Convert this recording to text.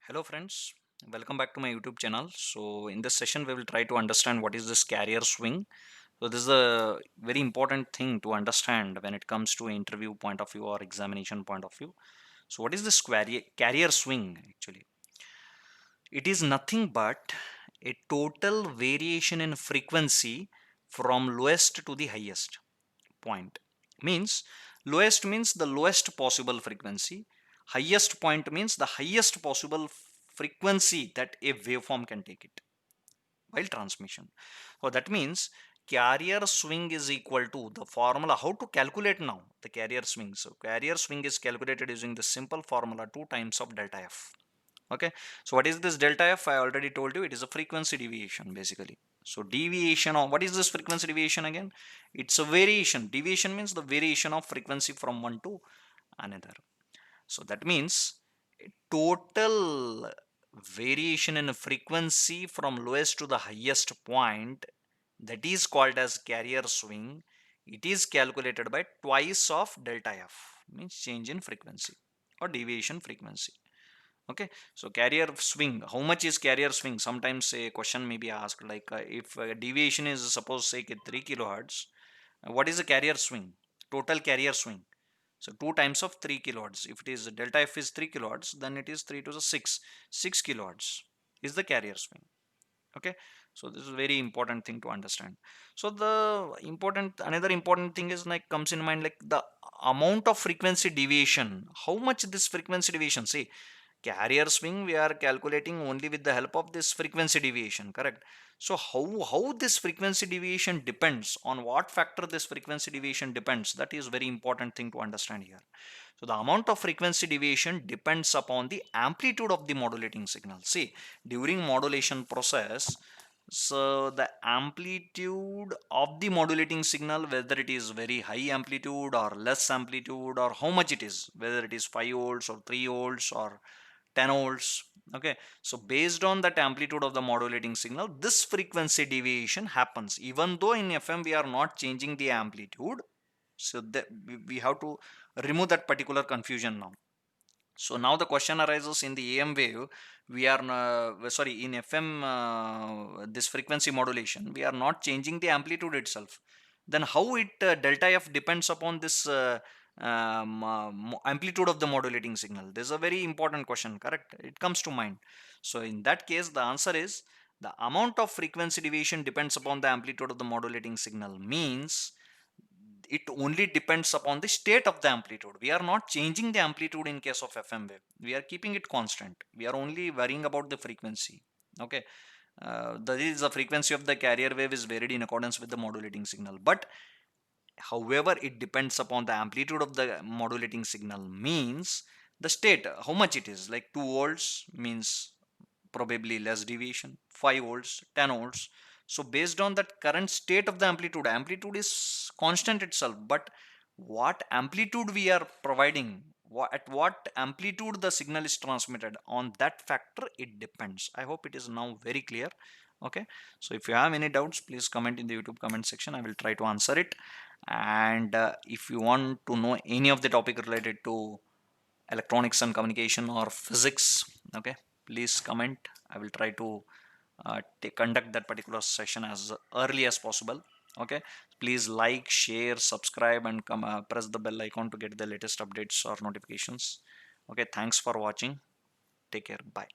Hello friends, welcome back to my YouTube channel. So in this session we will try to understand what is this carrier swing. So this is a very important thing to understand when it comes to interview point of view or examination point of view. So what is this carrier swing actually? It is nothing but a total variation in frequency from lowest to the highest point. Means lowest means the lowest possible frequency, highest point means the highest possible frequency that a waveform can take it while transmission. So that means carrier swing is equal to the formula. How to calculate now the carrier swing? So carrier swing is calculated using the simple formula 2 times of delta f. Okay, so what is this delta f? I already told you, it is a frequency deviation basically. So deviation of, what is this frequency deviation again? It's a variation. Deviation means the variation of frequency from one to another. So that means total variation in frequency from lowest to the highest point, that is called as carrier swing. It is calculated by twice of delta f, means change in frequency or deviation frequency. Okay, so carrier swing, how much is carrier swing? Sometimes a question may be asked like if deviation is suppose say 3 kilohertz, what is the carrier swing? Total carrier swing. So 2 times of 3 kilohertz. If it is delta f is 3 kilohertz, then it is 3 to the 6 kilohertz is the carrier swing. Okay, so this is a very important thing to understand. So the important, another important thing is like comes in mind like the amount of frequency deviation. How much this frequency deviation? See, carrier swing we are calculating only with the help of this frequency deviation, correct? So how this frequency deviation depends on what factor this frequency deviation depends, that is very important thing to understand here. So the amount of frequency deviation depends upon the amplitude of the modulating signal. See, during modulation process, so the amplitude of the modulating signal, whether it is very high amplitude or less amplitude or how much it is, whether it is 5 volts or 3 volts or 10 volts. Okay, so based on that amplitude of the modulating signal, this frequency deviation happens. Even though in FM we are not changing the amplitude, so that we have to remove that particular confusion now. So now the question arises, in the AM wave we are sorry, in FM this frequency modulation we are not changing the amplitude itself. Then how it delta f depends upon this amplitude of the modulating signal? This is a very important question, correct? It comes to mind. So in that case the answer is the amount of frequency deviation depends upon the amplitude of the modulating signal, means it only depends upon the state of the amplitude. We are not changing the amplitude in case of FM wave. We are keeping it constant. We are only worrying about the frequency. Okay. That is the frequency of the carrier wave is varied in accordance with the modulating signal. But however, it depends upon the amplitude of the modulating signal, means the state, how much it is. Like 2 volts means probably less deviation, 5 volts, 10 volts. So based on that current state of the amplitude is constant itself, but what amplitude we are providing, at what amplitude the signal is transmitted, on that factor it depends. I hope it is now very clear. Okay, so if you have any doubts, please comment in the YouTube comment section. I will try to answer it. And if you want to know any of the topic related to electronics and communication or physics, okay, please comment. I will try to conduct that particular session as early as possible. Okay, please like, share, subscribe, and press the bell icon to get the latest updates or notifications. Okay, thanks for watching. Take care. Bye.